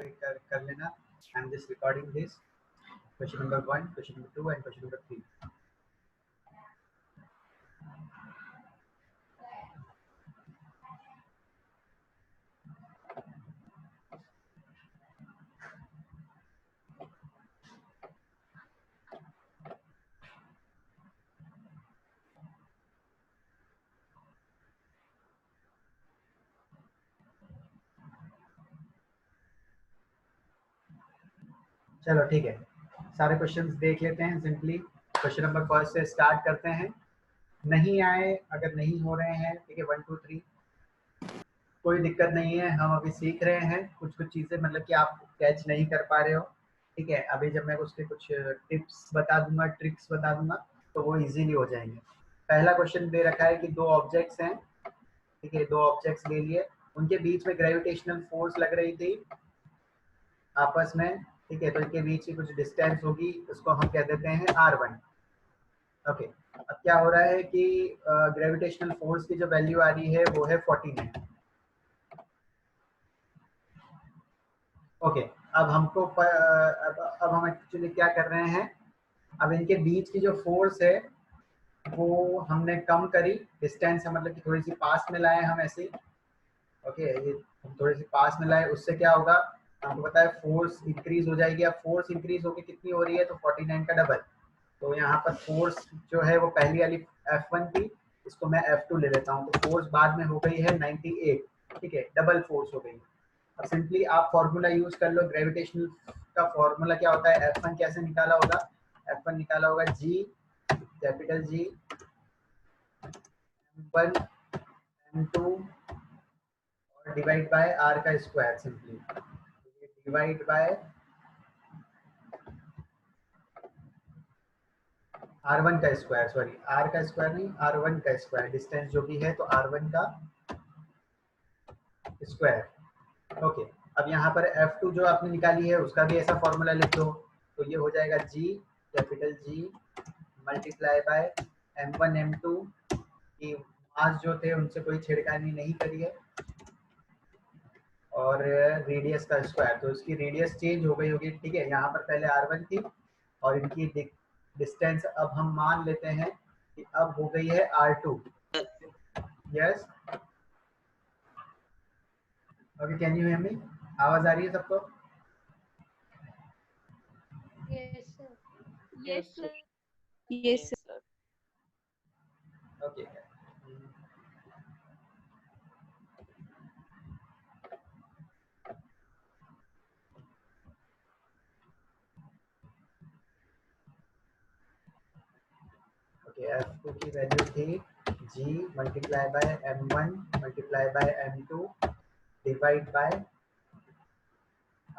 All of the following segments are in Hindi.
कर लेना। I am just recording this. Question number 1, question number 2 and question number 3। चलो ठीक है, सारे क्वेश्चंस देख लेते हैं सिंपली। क्वेश्चन नंबर फर्स्ट से स्टार्ट करते हैं। नहीं आए, अगर नहीं हो रहे हैं, ठीक है, 1 2 3 कोई दिक्कत नहीं है। हम अभी सीख रहे हैं कुछ कुछ चीज़ें, मतलब कि आप कैच नहीं कर पा रहे हो, ठीक है। अभी जब मैं उसके कुछ टिप्स बता दूंगा, ट्रिक्स बता दूंगा, तो वो इजीली हो जाएंगे। पहला क्वेश्चन दे रखा है कि दो ऑब्जेक्ट्स हैं, ठीक है, दो ऑब्जेक्ट्स ले लिए, उनके बीच में ग्रेविटेशनल फोर्स लग रही थी आपस में, ठीक है। तो इनके बीच की कुछ डिस्टेंस होगी, उसको हम कह देते हैं R1। ओके, अब क्या हो रहा है कि ग्रेविटेशनल फोर्स की जो वैल्यू आ रही है वो है 49। ओके, अब हमको अब हम एक्चुअली क्या कर रहे हैं, अब इनके बीच की जो फोर्स है वो हमने कम करी, डिस्टेंस है मतलब कि थोड़ी सी पास में लाए हम ऐसे ही। ओके, ये हम थोड़ी सी पास में लाए, उससे क्या होगा, हमको पता है फोर्स इंक्रीज हो जाएगी। अब फोर्स इंक्रीज होकर कितनी हो रही है, तो 49 का डबल। तो यहाँ पर फोर्स जो है वो पहली वाली F1 थी, इसको मैं F2 ले लेता हूँ, तो फोर्स बाद में हो गई है 98, ठीक है, डबल फोर्स हो गई। अब सिंपली आप फॉर्मूला यूज कर लो, ग्रेविटेशनल का फॉर्मूला क्या होता है, F1 कैसे निकाला होगा, F1 निकाला होगा G, capital G, M1 M2 और डिवाइड बाय R का square. Simply divide by R1 का स्क्वायर, सॉरी R का स्क्वायर नहीं, R1 का स्क्वायर, डिस्टेंस जो भी है तो R1 का स्क्वायर। ओके, अब यहाँ पर F2 जो आपने निकाली है उसका भी ऐसा फॉर्मूला लिख दो, तो ये हो जाएगा G, capital G, multiply by M1 M2 की मास जो थे उनसे कोई छेड़खानी नहीं करी है, और रेडियस का स्क्वायर, तो इसकी रेडियस चेंज हो गई होगी, ठीक है। यहाँ पर पहले R1 थी और इनकी डिस्टेंस अब हम मान लेते हैं कि अब हो गई है R2। Yes, okay, can you hear me? आवाज आ रही है सबको? Yes, sir. Yes, sir. Yes, sir. Okay, okay, F2 की वैल्यू थी G multiply by M1 multiply by M2 divide by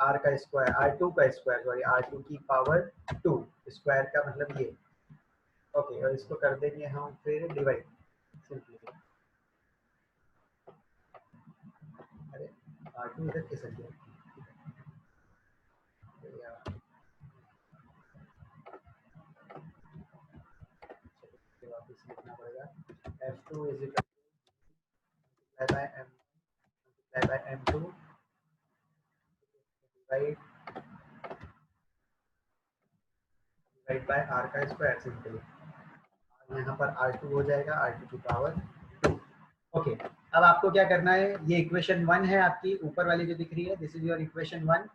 R का स्क्वायर, R2 का स्क्वायर, सॉरी R2 की पावर 2, स्क्वायर का मतलब ये। ओके, और इसको कर देंगे हम फिर डिवाइड सिंपली। अरे R2 इधर कैसे गया? वापस लिखना पड़ेगा, F2 is equal to by M multiply by M2 divide by R का स्क्वायर। सिंपली यहाँ पर R2 हो जाएगा, R2 की पावर 2। ओके, अब आपको क्या करना है, ये इक्वेशन 1 है आपकी, ऊपर वाली जो दिख रही है, दिस इज योर इक्वेशन 1,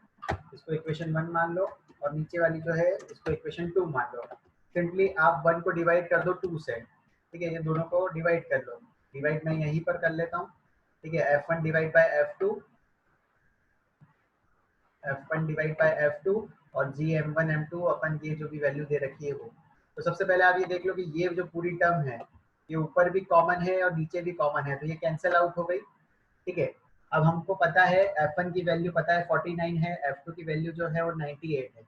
इसको इक्वेशन 1 मान लो, और नीचे वाली जो है इसको इक्वेशन 2 मान लो। सिंपली आप 1 को डिवाइड कर दो 2 से, ठीक है, ये दोनों को डिवाइड कर लो। डिवाइड मैं यहीं पर कर लेता हूँ, ठीक है, F1 divide by F2, F1 divide by F2 और G M1 M2 अपन ये जो भी वैल्यू दे रखी है वो। तो सबसे पहले आप ये देख लो कि ये जो पूरी टर्म है ये ऊपर भी कॉमन है और नीचे भी कॉमन है, तो ये कैंसिल आउट हो गई, ठीक है। अब हमको पता है F1 की वैल्यू पता है 49 है, F2 की वैल्यू जो है वो 98 है,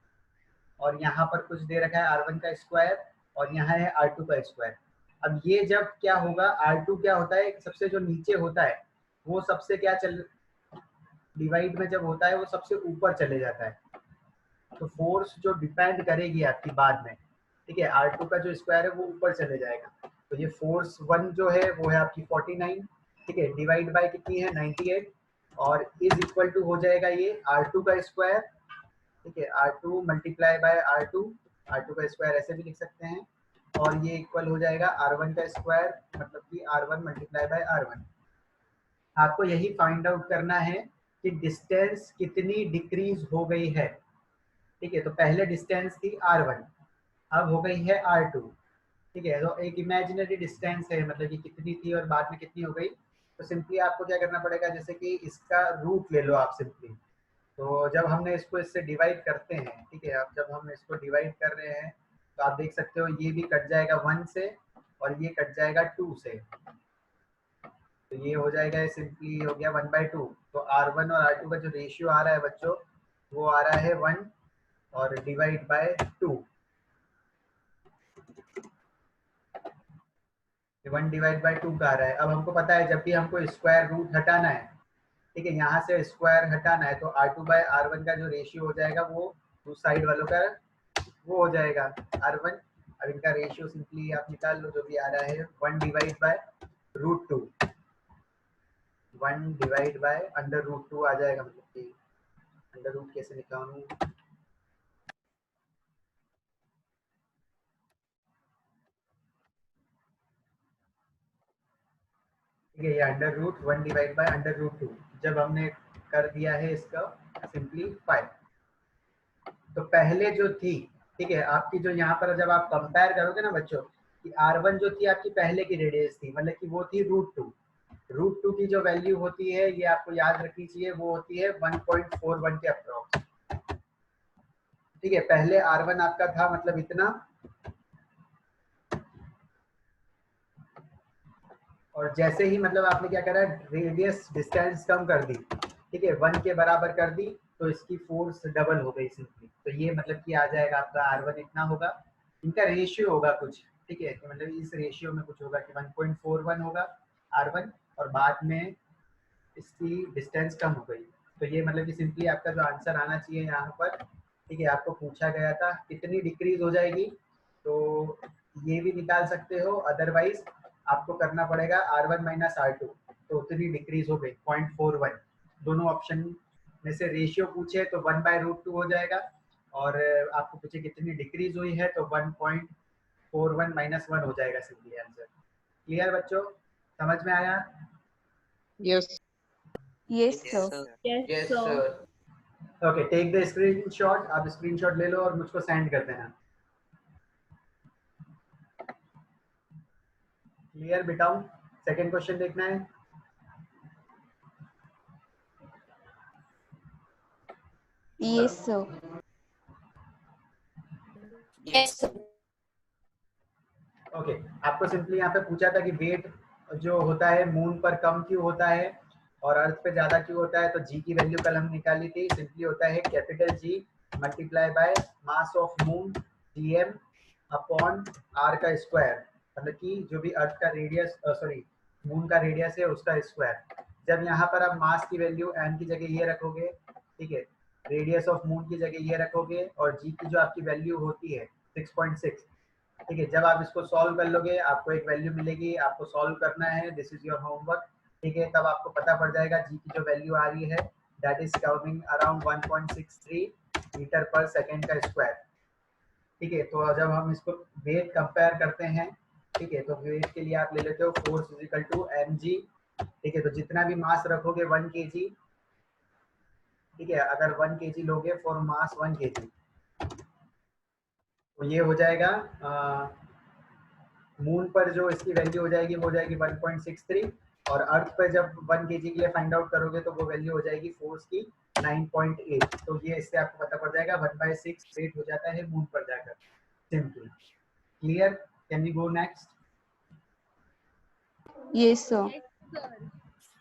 और यहाँ पर कुछ दे रखा है R1 का स्क्वायर और यहाँ है R2 का स्क्वायर। अब ये जब क्या होगा, R2 क्या होता है, सबसे जो नीचे होता है वो सबसे क्या चल डिवाइड में जब होता है वो सबसे ऊपर चले जाता है, तो फोर्स जो डिपेंड करेगी आपकी बाद में, ठीक है, R2 का जो स्क्वायर है वो ऊपर चले जाएगा। तो ये फोर्स 1 जो है वो है आपकी 49, ठीक है, डिवाइड बाय कितनी है 98, और इज इक्वल टू हो जाएगा ये R2 का स्क्वायर, ठीक है, R2 मल्टीप्लाई बाय R2 का स्क्वायर ऐसे भी लिख सकते हैं, और ये इक्वल हो जाएगा R1 का स्क्वायर, मतलब कि R1 मल्टीप्लाई बाय R1। आपको यही फाइंड आउट करना है कि डिस्टेंस कितनी डिक्रीज हो गई है, ठीक है। तो पहले डिस्टेंस थी R1, अब हो गई है R2, ठीक है। तो एक इमेजिनरी डिस्टेंस है, मतलब कि कितनी थी और बाद में कितनी हो गई। तो सिंपली आपको क्या करना पड़ेगा, जैसे कि इसका रूट ले लो आप सिंपली। तो जब हमने इसको इससे डिवाइड करते हैं, ठीक है, अब जब हम इसको डिवाइड कर रहे हैं तो आप देख सकते हो ये भी कट जाएगा 1 से और ये कट जाएगा 2 से, तो ये हो जाएगा सिंपली हो गया 1/2। तो R1 और R2 का जो रेशियो आ रहा है बच्चों, वो आ रहा है 1 और डिवाइड बाय 2, 1 डिवाइड बाय 2 का आ रहा है। अब हमको पता है जब भी हमको स्क्वायर रूट हटाना है, ठीक है, यहाँ से स्क्वायर हटाना है, तो R2 बाय R1 का जो रेशियो हो जाएगा वो उस साइड वालों का वो हो जाएगा R1। अब इनका रेशियो सिंपली आप निकाल लो, जो भी आ रहा है 1 डिवाइड बाय √2, 1 डिवाइड बाय √2 आ जाएगा, मतलब कि अंडर रूट कैसे निकालूं, ठीक है, ये √1 डिवाइड बाय √2 जब हमने कर दिया है इसका सिंपलीफाई। तो पहले जो थी, ठीक है, आपकी जो यहाँ पर जब आप कंपेयर करोगे ना बच्चों, कि R1 जो थी आपकी पहले की रेडियस थी, मतलब कि वो थी √2 की जो वैल्यू होती है ये आपको याद रखनी चाहिए, वो होती है 1.41 के अप्रॉक्स, ठीक है। पहले R1 आपका था मतलब इतना, और जैसे ही मतलब आपने क्या करा, रेडियस डिस्टेंस कम कर दी, ठीक है, 1 के बराबर कर दी, तो इसकी फोर्स डबल हो गई सिंपली। तो ये मतलब कि आ जाएगा आपका R1 इतना होगा, इनका रेशियो होगा कुछ, ठीक है, तो मतलब इस रेशियो में कुछ होगा कि 1.41 होगा R1, और बाद में इसकी डिस्टेंस कम हो गई। तो ये मतलब कि सिंपली आपका जो आंसर आना चाहिए यहाँ पर, ठीक है, आपको पूछा गया था कितनी डिक्रीज हो जाएगी, तो ये भी निकाल सकते हो, अदरवाइज आपको करना पड़ेगा R1 माइनस R2, तो उतनी डिक्रीज हो गई 0.41। दोनों ऑप्शन में से रेशियो पूछे तो 1/√2 हो जाएगा, और आपको पूछे कितनी डिक्रीज हुई है तो 1.41 माइनस 1 हो जाएगा सिंपली आंसर। क्लियर बच्चों, समझ में आया? Yes. Yes, Yes, sir. sir. Yes, sir. Okay, take the screenshot, आप स्क्रीनशॉट ले लो और मुझको सेंड कर देना। क्लियर बेटाओ, सेकंड क्वेश्चन देखना है। Yes, sir. Yes, sir. Okay, आपको सिंपली यहाँ पे पूछा था कि वेट जो होता है मून पर कम क्यों होता है और अर्थ पे ज्यादा क्यों होता है, तो जी की वैल्यू कल हम निकाली थी, सिंपली होता है capital G multiply by mass of moon GM upon R का स्क्वायर, मतलब कि जो भी अर्थ का रेडियस सॉरी मून का रेडियस है उसका स्क्वायर। जब यहाँ पर आप मास की वैल्यू m की जगह ये रखोगे, ठीक है, रेडियस ऑफ मून की जगह ये रखोगे, और जी की जो आपकी वैल्यू होती है 6.6, ठीक है, जब आप इसको सॉल्व कर लोगे आपको एक वैल्यू मिलेगी, आपको सॉल्व करना है, दिस इज योर होमवर्क, ठीक है। तब आपको पता पड़ जाएगा जी की जो वैल्यू आ रही है that is coming around 1.63 meter per second का स्क्वायर, ठीक है। तो जब हम इसको वेट कंपेयर करते हैं, ठीक है, तो वेट के लिए आप ले लेते हो force is equal to mg, ठीक है, तो जितना भी मास रखोगे 1 kg, ठीक है, अगर 1 kg लोगे फॉर मास 1 kg, तो ये हो जाएगा मून पर जो इसकी वैल्यू हो जाएगी वो हो जाएगी 1.63, और अर्थ पर जब 1 kg के लिए फाइंड आउट करोगे तो वो वैल्यू हो जाएगी फोर्स की 9.8। तो ये इससे आपको पता पड़ जाएगा 1/6 वेट हो जाता है मून पर जाकर, simply. Clear, can we go next? Yes, sir.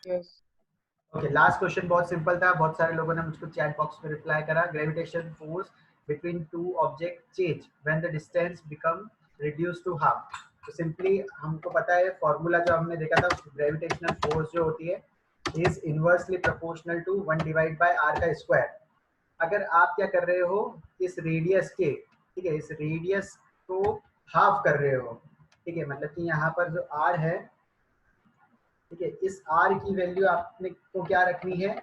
Yes. Okay, last question बहुत सिंपल था, बहुत सारे लोगों ने मुझको चैट बॉक्स में रिप्लाई करा। Gravitation force between two object change when the distance become reduce to half. तो सिंपली हमको पता है फॉर्मूला जो हमने देखा था, ग्रेविटेशनल फोर्स जो होती है is inversely proportional to 1 divide by r का स्क्वायर। अगर आप क्या कर रहे हो, इस रेडियस के, ठीक है, इस रेडियस को हाफ कर रहे हो, ठीक है, मतलब कि यहाँ पर जो r है ठीक है, इस r की वैल्यू आपने को क्या रखनी है,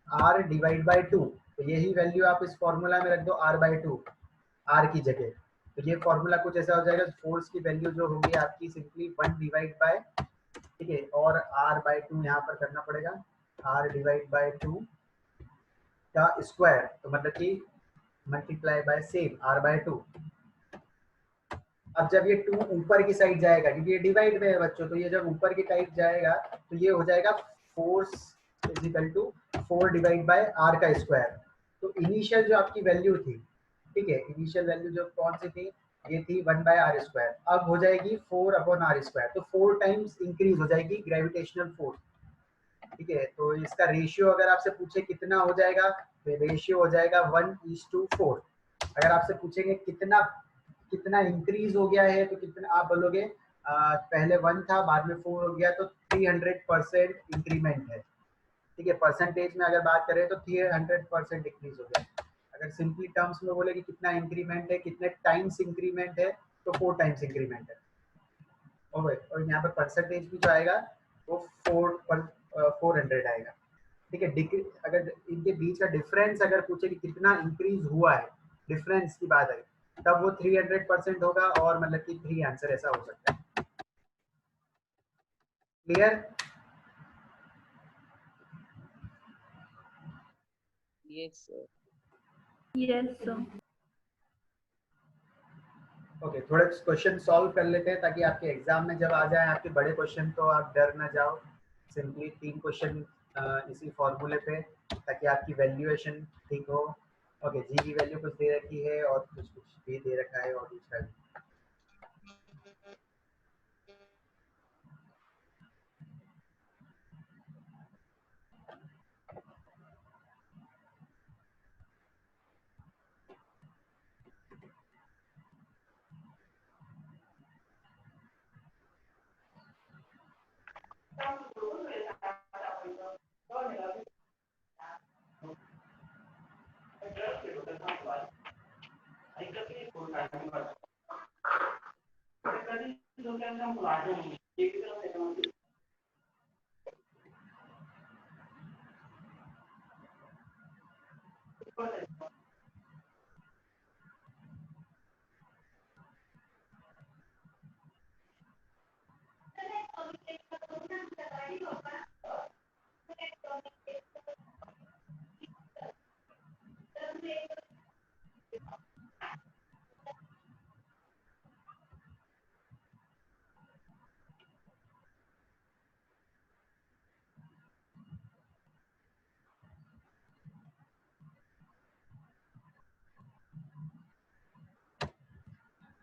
r डिवाइड बाय 2। तो यही वैल्यू आप इस फॉर्मूला में रख दो r/2 r की जगह। तो ये फॉर्मूला कुछ ऐसा हो जाएगा, फोर्स की वैल्यू जो होगी आपकी सिंपली 1 डिवाइड बाय, ठीक है, और r/2 यहाँ पर करना पड़ेगा, r डिवाइड बाय 2 का स्क्वायर, तो मतलब कि मल्टीप्लाई बाय सेम r/2। अब जब ये 2 ऊपर की साइड जाएगा, क्योंकि ये डिवाइड में है बच्चों, तो ये जब ऊपर की साइड जाएगा तो ये हो जाएगा force is equal to 4 divide by r का स्क्वायर। तो इनिशियल जो आपकी वैल्यू थी, ठीक है, इनिशियल वैल्यू जो कौन सी थी, ये थी 1 बाय r स्क्वायर, अब हो जाएगी 4 अपॉन r स्क्वायर। तो 4 टाइम्स इंक्रीज हो जाएगी ग्रेविटेशनल फोर्स। ठीक है, तो इसका रेशियो अगर आपसे पूछे कितना हो जाएगा, तो रेशियो हो जाएगा 1:4। अगर आपसे पूछेंगे कितना कितना इंक्रीज हो गया है, तो कितना आप बोलोगे, पहले 1 था बाद में 4 हो गया, तो 300% इंक्रीमेंट है। ठीक है, परसेंटेज में अगर बात करें तो 300% इंक्रीज हो गया। अगर सिंपली टर्म्स में बोले कि कितना इंक्रीमेंट है, कितने टाइम्स इंक्रीमेंट है, तो 4 टाइम्स इंक्रीमेंट है। और यहाँ पर परसेंटेज भी जो आएगा वो 400 आएगा। ठीक है, अगर इनके बीच का डिफरेंस अगर पूछे कि कितना इंक्रीज हुआ है, डिफरेंस की बात है, तब वो 300% होगा, और मतलब कि 3 आंसर ऐसा हो सकता है। Clear? Yes, sir. Yes, sir. Okay, थोड़े क्वेश्चन सॉल्व कर लेते हैं ताकि आपके एग्जाम में जब आ जाए आपके बड़े क्वेश्चन तो आप डर ना जाओ। सिंपली 3 क्वेश्चन इसी फॉर्मूले पे, ताकि आपकी वैल्यूएशन ठीक हो। ओके, जी की वैल्यू कुछ दे रखी है और कुछ कुछ भी दे रखा है, और दूसरा भी।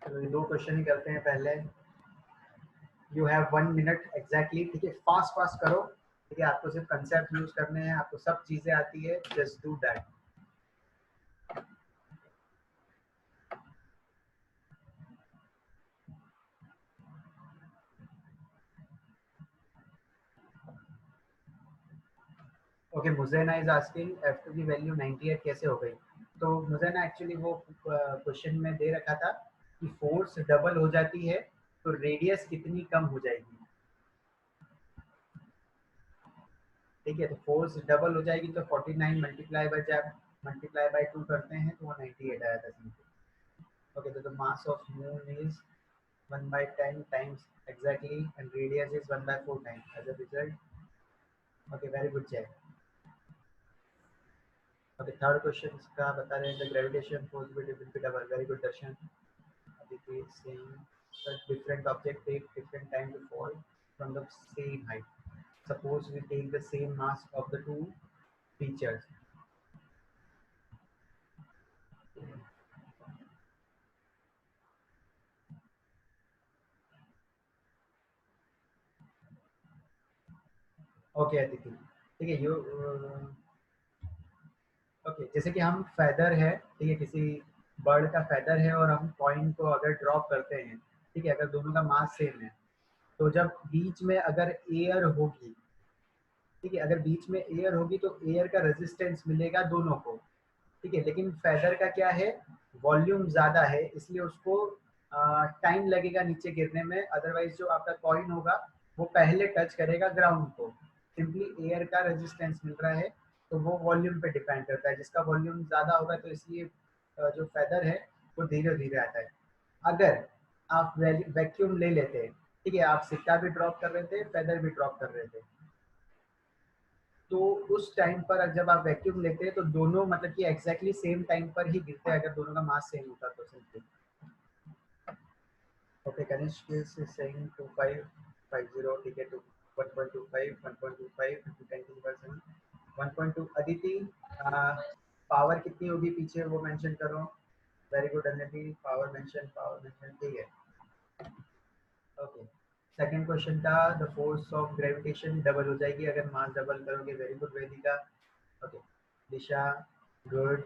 चलो ये 2 क्वेश्चन ही करते हैं पहले। You have 1 minute exactly. ठीक है, फास्ट फास्ट करो। ठीक है, आपको सिर्फ कंसेप्ट यूज करने हैं, आपको सब चीजें आती है, जस्ट डू दैट। ओके, मुज़ेना इज आस्किंग F2 की वैल्यू 98 कैसे हो गई। तो मुज़ेना एक्चुअली वो क्वेश्चन में दे रखा था कि फोर्स डबल हो जाती है तो रेडियस कितनी कम हो जाएगी। ठीक है, तो फोर्स डबल हो जाएगी तो 49 मल्टीप्लाई बाय 2 करते हैं तो वो 98 आया था सिंपल। ओके, तो the mass of moon is 1/10 times exactly and radius is 1/4 times as a result। okay, very good Jay। okay, third question का बता रहे हैं the gravitation force will be double। very good Darshan. Aditi is saying that different object take different time to fall from the same height। suppose we take the same mass of the two features। Okay Aditi, ठीक है, यू ओके, जैसे कि हम फेदर है, ठीक है, किसी बर्ड का फेदर है और हम कॉइन को अगर ड्रॉप करते हैं, ठीक है, अगर दोनों का मास सेम है, तो जब बीच में अगर एयर होगी, ठीक है, अगर बीच में एयर होगी तो एयर का रेजिस्टेंस मिलेगा दोनों को। ठीक है, लेकिन फेदर का क्या है, वॉल्यूम ज़्यादा है, इसलिए उसको टाइम लगेगा नीचे गिरने में। अदरवाइज जो आपका कॉइन होगा वो पहले टच करेगा ग्राउंड को। सिंपली एयर का रेजिस्टेंस मिल रहा है, तो वो वॉल्यूम पे डिपेंड करता है। जिसका वॉल्यूम ज़्यादा होगा तो इसलिए जो फेदर है वो धीरे धीरे आता है। अगर आप वैक्यूम ले लेते हैं, ठीक है, आप सिक्का भी ड्रॉप कर रहे थे, फेदर भी ड्रॉप कर रहे थे, तो उस टाइम पर जब आप वैक्यूम लेते हैं तो दोनों मतलब कि एग्जैक्टली सेम टाइम पर ही गिरते हैं, अगर दोनों का मास सेम होता तो simply. Okay, Kanishk is saying 2550, ठीक है, टू 1.25 1.25 10 की पावर 7 1.2। अदिति पावर कितनी होगी पीछे वो मेंशन करो। Very good Aditi, power mention, ठीक है। ओके, सेकंड क्वेश्चन का, the force of gravitation double हो जाएगी अगर मास डबल करोगे। वेरी गुड वेदिका। ओके, दिशा गुड।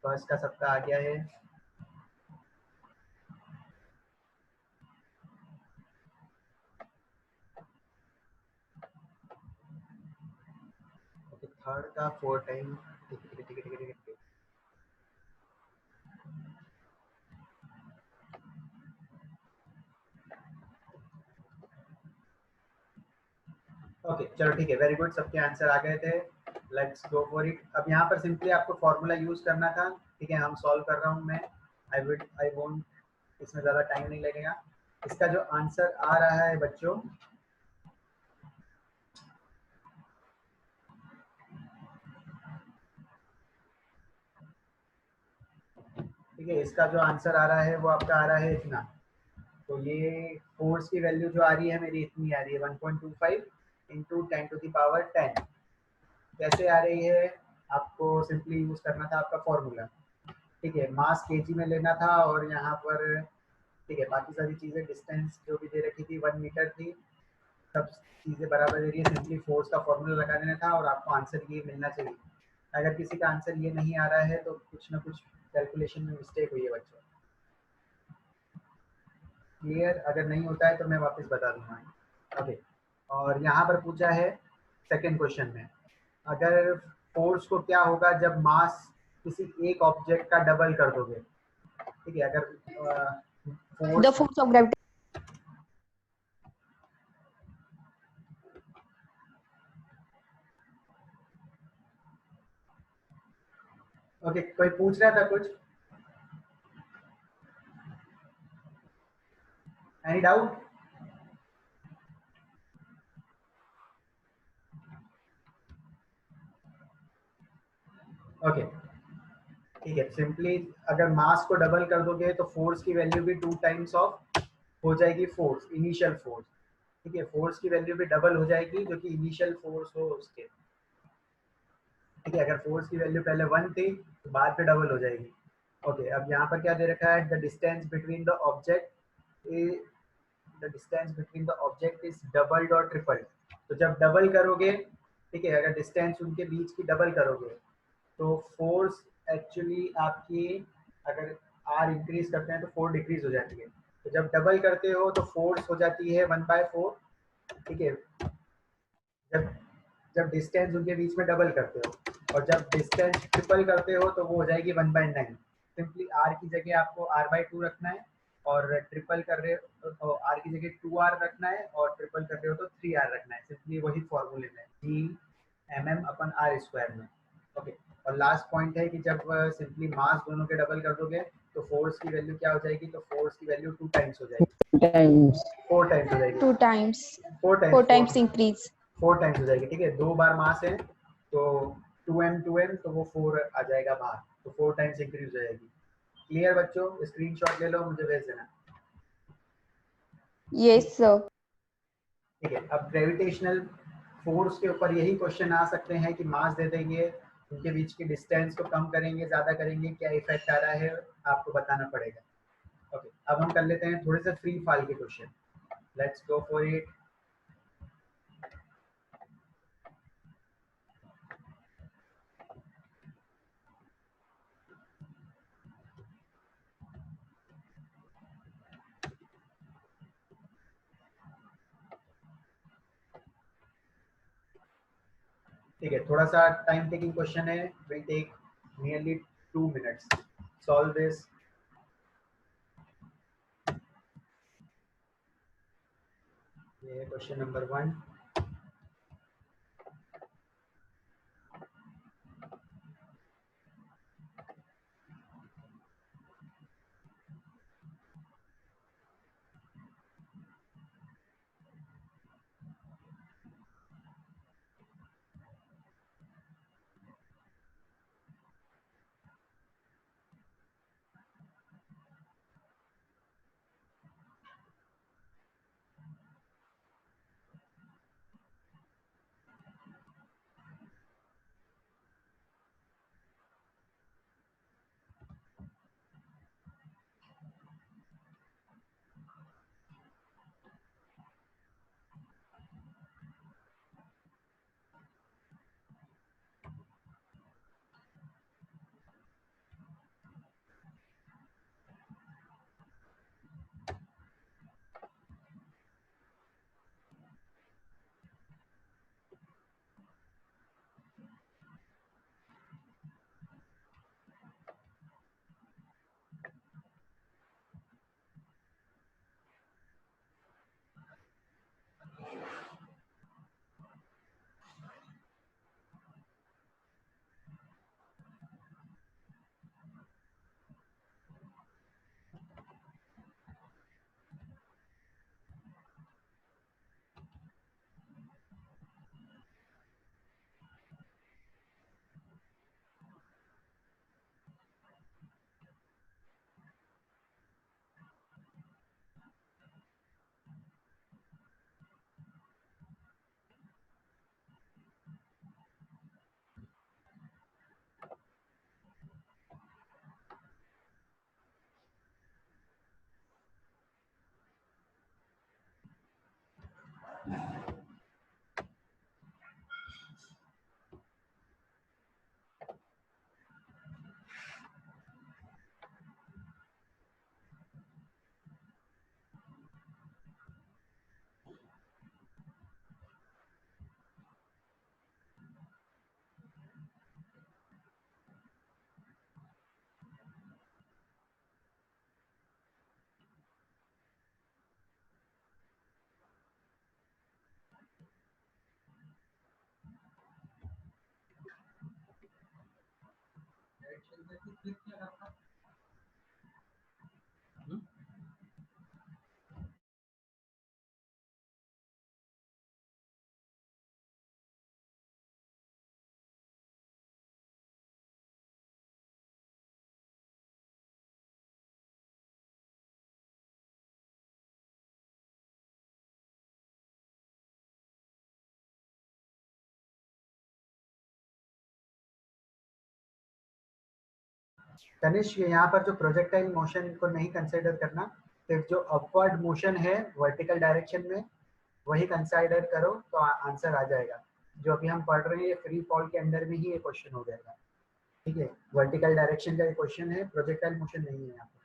फर्स्ट का सबका आ गया है। ओके, थर्ड का 4 टाइम। ओके चलो ठीक है, वेरी गुड, सबके आंसर आ गए थे। Let's go for it. अब यहाँ पर सिंपली आपको फॉर्मूला यूज करना था, ठीक है, हम सॉल्व कर रहा हूँ मैं। आई वोंट, इसमें ज़्यादा टाइम नहीं लगेगा। इसका जो आंसर आ रहा है बच्चों, ठीक है, इसका जो आंसर आ रहा है वो आपका आ रहा है इतना। तो ये फोर्स की वैल्यू जो आ रही है मेरी इतनी आ रही है 1.25 इंटू 10⁻10। कैसे आ रही है, आपको सिंपली यूज करना था आपका फॉर्मूला, ठीक है, मास केजी में लेना था और यहाँ पर, ठीक है, बाकी सारी चीज़ें डिस्टेंस जो भी दे रखी थी 1 मीटर थी, सब चीज़ें बराबर दे रही है। सिंपली फोर्स का फॉर्मूला लगा देना था और आपको आंसर ये मिलना चाहिए। अगर किसी का आंसर ये नहीं आ रहा है तो कुछ ना कुछ कैलकुलेशन में मिस्टेक हुई है बच्चों। क्लियर? अगर नहीं होता है तो मैं वापस बता दूंगा। ओके, और यहाँ पर पूछा है सेकंड क्वेश्चन में, अगर फोर्स को क्या होगा जब मास किसी एक ऑब्जेक्ट का डबल कर दोगे, ठीक है, अगर The force, force of gravity. Okay, कोई पूछ रहा था कुछ? Any doubt? ओके, ठीक है, सिंपली अगर मास को डबल कर दोगे तो फोर्स की वैल्यू भी 2 टाइम्स ऑफ हो जाएगी फोर्स, इनिशियल फोर्स, ठीक है, फोर्स की वैल्यू भी डबल हो जाएगी जो कि इनिशियल फोर्स हो उसके, ठीक है। अगर फोर्स की वैल्यू पहले 1 थी तो बाद में डबल हो जाएगी। ओके, अब यहाँ पर क्या दे रखा है, the distance between the object is doubled और ट्रिपल्ड। तो जब डबल करोगे, ठीक है, अगर डिस्टेंस उनके बीच की डबल करोगे तो फोर्स एक्चुअली आपकी, अगर आर इंक्रीज करते हैं तो 4 डिक्रीज हो जाती है। तो जब डबल करते हो तो फोर्स हो जाती है 1/4, ठीक है, जब जब डिस्टेंस उनके बीच में डबल करते हो, और जब डिस्टेंस ट्रिपल करते हो तो वो हो जाएगी 1/9। सिंपली आर की जगह आपको r/2 रखना है, और ट्रिपल कर रहे हो तो आर की जगह 2r रखना है, और ट्रिपल कर रहे हो तो 3r रखना है। सिंपली वही फॉर्मूले में G/m/r² में। ओके, और लास्ट पॉइंट है कि जब सिंपली मास दोनों के डबल कर दोगे तो फोर्स की वैल्यू क्या हो जाएगी, तो फोर्स की वैल्यू 2 टाइम्स हो जाएगी, times 4 टाइम्स हो जाएगी, 2 times. 4 4 times, times increase. 4 times हो जाएगी, ठीक है। 2 बार मास है तो 2m तो वो 4 आ जाएगा बाहर, तो 4 टाइम्स इंक्रीज हो जाएगी। क्लियर बच्चों? स्क्रीनशॉट ले लो, मुझे भेज देना। Yes, sir. ठीक है, अब ग्रेविटेशनल फोर्स के ऊपर यही क्वेश्चन आ सकते हैं कि मास दे देंगे, उनके बीच की डिस्टेंस को कम करेंगे, ज़्यादा करेंगे, क्या इफेक्ट आ रहा है आपको बताना पड़ेगा। ओके, अब हम कर लेते हैं थोड़े से फ्री फाल के question. Let's go for it. ठीक है, थोड़ा सा टाइम टेकिंग क्वेश्चन है, will take nearly 2 minutes. Solve this. ये है क्वेश्चन नंबर 1। तनिष्क, यहाँ पर जो प्रोजेक्टाइल मोशन को नहीं कंसिडर करना, सिर्फ जो अपवर्ड मोशन है वर्टिकल डायरेक्शन में वही कंसिडर करो तो आंसर आ जाएगा। जो अभी हम पढ़ रहे हैं ये फ्री फॉल के अंदर में ही ये क्वेश्चन हो जाएगा। ठीक है, वर्टिकल डायरेक्शन का ये क्वेश्चन है, प्रोजेक्टाइल मोशन नहीं है यहाँ पर।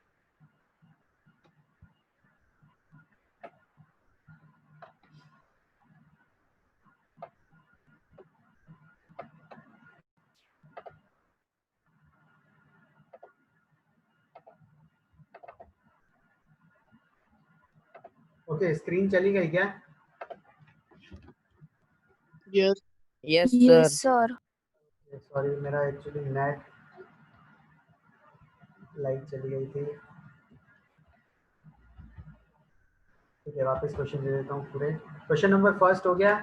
ओके, स्क्रीन चली गई क्या? Yes. Yes, Yes, sir. sir. Sorry, मेरा एक्चुअली नेट लाइट चली गई थी। ठीक है, वापस क्वेश्चन दे देता हूँ पूरे। क्वेश्चन नंबर फर्स्ट हो गया।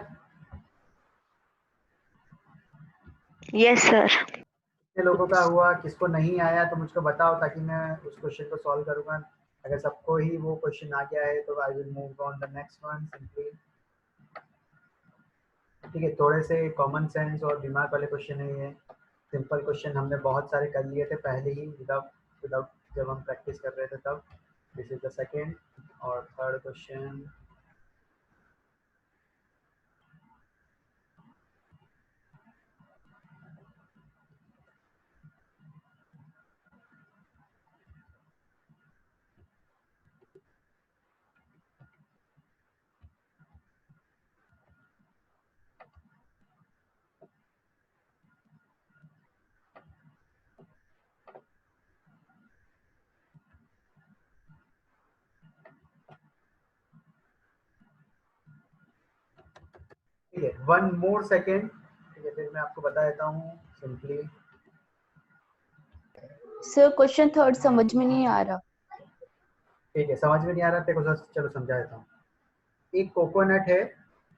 Yes, sir. कितने लोगों का हुआ, किसको नहीं आया तो मुझको बताओ ताकि मैं उस क्वेश्चन को सॉल्व करूँगा। अगर सबको ही वो क्वेश्चन आ गया है तो I will move on the next one simply. ठीक है, थोड़े से कॉमन सेंस और दिमाग वाले क्वेश्चन है ये। सिंपल क्वेश्चन हमने बहुत सारे कर लिए थे पहले ही विदाउट विदाउट जब हम प्रैक्टिस कर रहे थे तब। दिस इज द सेकेंड और थर्ड क्वेश्चन। ठीक है, 1 मोर सेकेंड, ठीक है, फिर मैं आपको बता देता हूँ सिंपली। सर क्वेश्चन थर्ड समझ में नहीं आ रहा। ठीक है, समझ में नहीं आ रहा तेरे को, चलो समझा देता हूँ। एक कोकोनट है,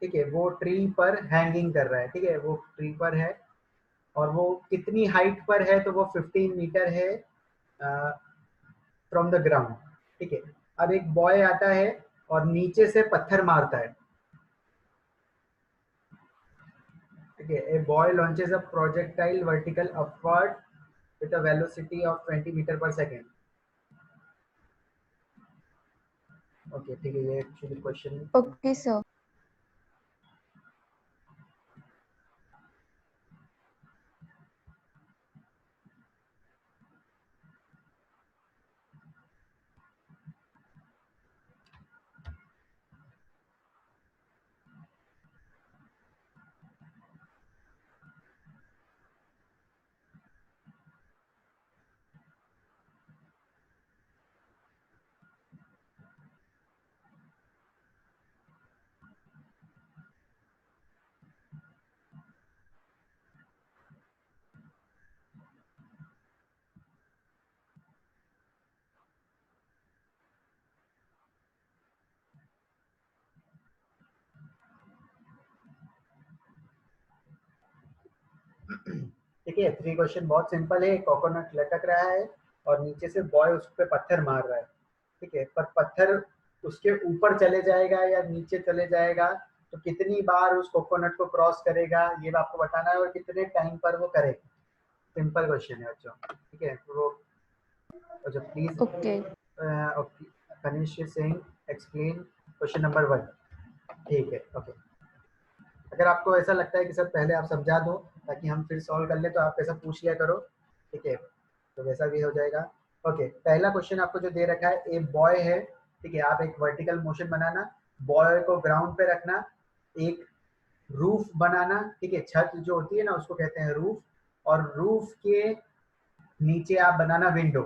ठीक है, वो ट्री पर हैंगिंग कर रहा है, ठीक है, वो ट्री पर है और वो कितनी हाइट पर है, तो वो 15 मीटर है फ्रॉम द ग्राउंड, ठीक है। अब एक बॉय आता है और नीचे से पत्थर मारता है, ठीक है। A boy launches a projectile vertical upward with a velocity of 20 meter per second. Okay, ठीक है, ये एक्चुअली क्वेश्चन। Okay sir. देखिए 3 क्वेश्चन बहुत सिंपल है। कोकोनट लटक रहा है और नीचे से बॉय उस पर पत्थर मार रहा है, ठीक है, पर पत्थर उसके ऊपर चले जाएगा या नीचे चले जाएगा, तो कितनी बार उस कोकोनट को क्रॉस करेगा ये आपको बताना है और कितने टाइम पर वो करेगा। सिंपल क्वेश्चन है बच्चों, ठीक है। वो अच्छा please, okay Kanishk Singh explain question number 1, ठीक है, ओके। अगर आपको ऐसा लगता है कि सर पहले आप समझा दो ताकि हम फिर सॉल्व कर ले, तो आप ऐसा पूछ लिया करो, ठीक है, तो वैसा भी हो जाएगा। ओके, पहला क्वेश्चन आपको जो दे रखा है, एक बॉय है, ठीक है, आप एक वर्टिकल मोशन बनाना, बॉय को ग्राउंड पे रखना, एक रूफ बनाना, ठीक है, छत जो होती है ना उसको कहते हैं रूफ, और रूफ के नीचे आप बनाना विंडो,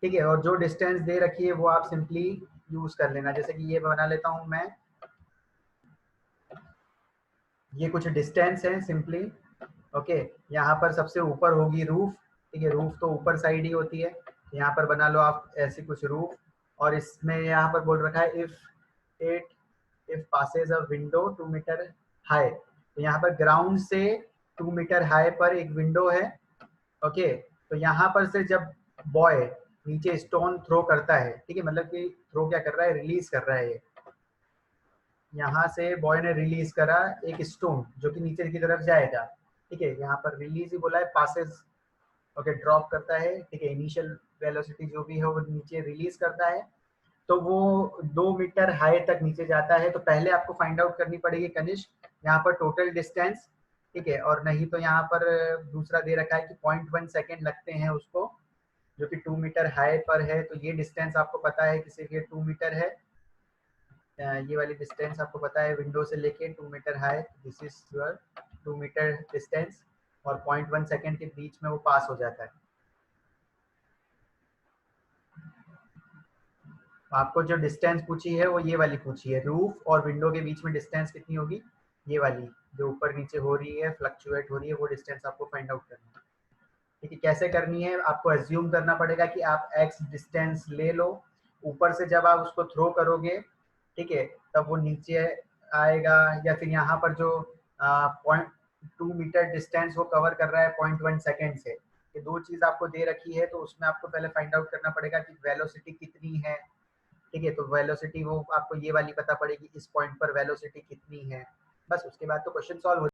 ठीक है, और जो डिस्टेंस दे रखी है वो आप सिंपली यूज कर लेना। जैसे कि ये बना लेता हूँ मैं, ये कुछ डिस्टेंस है सिंपली, ओके। यहाँ पर सबसे ऊपर होगी रूफ, ठीक है, रूफ तो ऊपर साइड ही होती है, यहाँ पर बना लो आप ऐसी कुछ रूफ, और इसमें यहाँ पर बोल रखा है if passes a window 2 meter high, तो यहाँ पर ग्राउंड से 2 मीटर हाई पर एक विंडो है, ओके। तो यहाँ पर से जब बॉय नीचे स्टोन थ्रो करता है, ठीक है, मतलब कि थ्रो क्या कर रहा है, रिलीज कर रहा है, ये यहाँ से बॉय ने रिलीज करा एक स्टोन जो कि नीचे की तरफ जाएगा, ठीक है, यहाँ पर रिलीज ही बोला है, पासेस, ओके, ड्रॉप करता है, ठीक है, इनिशियल वेलोसिटी जो भी है वो नीचे रिलीज करता है, तो वो 2 मीटर हाई तक नीचे जाता है। तो पहले आपको फाइंड आउट करनी पड़ेगी कनिष्क यहाँ पर टोटल डिस्टेंस, ठीक है, और नहीं तो यहाँ पर दूसरा दे रखा है कि 0.1 सेकेंड लगते हैं उसको, जो कि 2 मीटर हाई पर है, तो ये डिस्टेंस आपको पता है कि सिर्फ ये 2 मीटर है, ये वाली डिस्टेंस आपको पता है विंडो से लेके 2 meter high, this is your 2 meter distance, और 0.1 सेकेंड के बीच में वो पास हो जाता है। आपको जो डिस्टेंस पूछी है वो ये वाली पूछी है, रूफ और विंडो के बीच में डिस्टेंस कितनी होगी, ये वाली जो ऊपर नीचे हो रही है, फ्लक्चुएट हो रही है, वो डिस्टेंस आपको फाइंड आउट करनी है, ठीक है। कैसे करनी है, आपको एज्यूम करना पड़ेगा कि आप एक्स डिस्टेंस ले लो, ऊपर से जब आप उसको थ्रो करोगे, ठीक है, तब वो नीचे आएगा, या फिर यहाँ पर जो 0.2 मीटर डिस्टेंस वो कवर कर रहा है 0.1 सेकेंड से, ये दो चीज आपको दे रखी है, तो उसमें आपको पहले फाइंड आउट करना पड़ेगा कि वेलोसिटी कितनी है, ठीक है, तो वेलोसिटी वो आपको ये वाली पता पड़ेगी, इस पॉइंट पर वेलोसिटी कितनी है, बस उसके बाद तो क्वेश्चन सॉल्व हो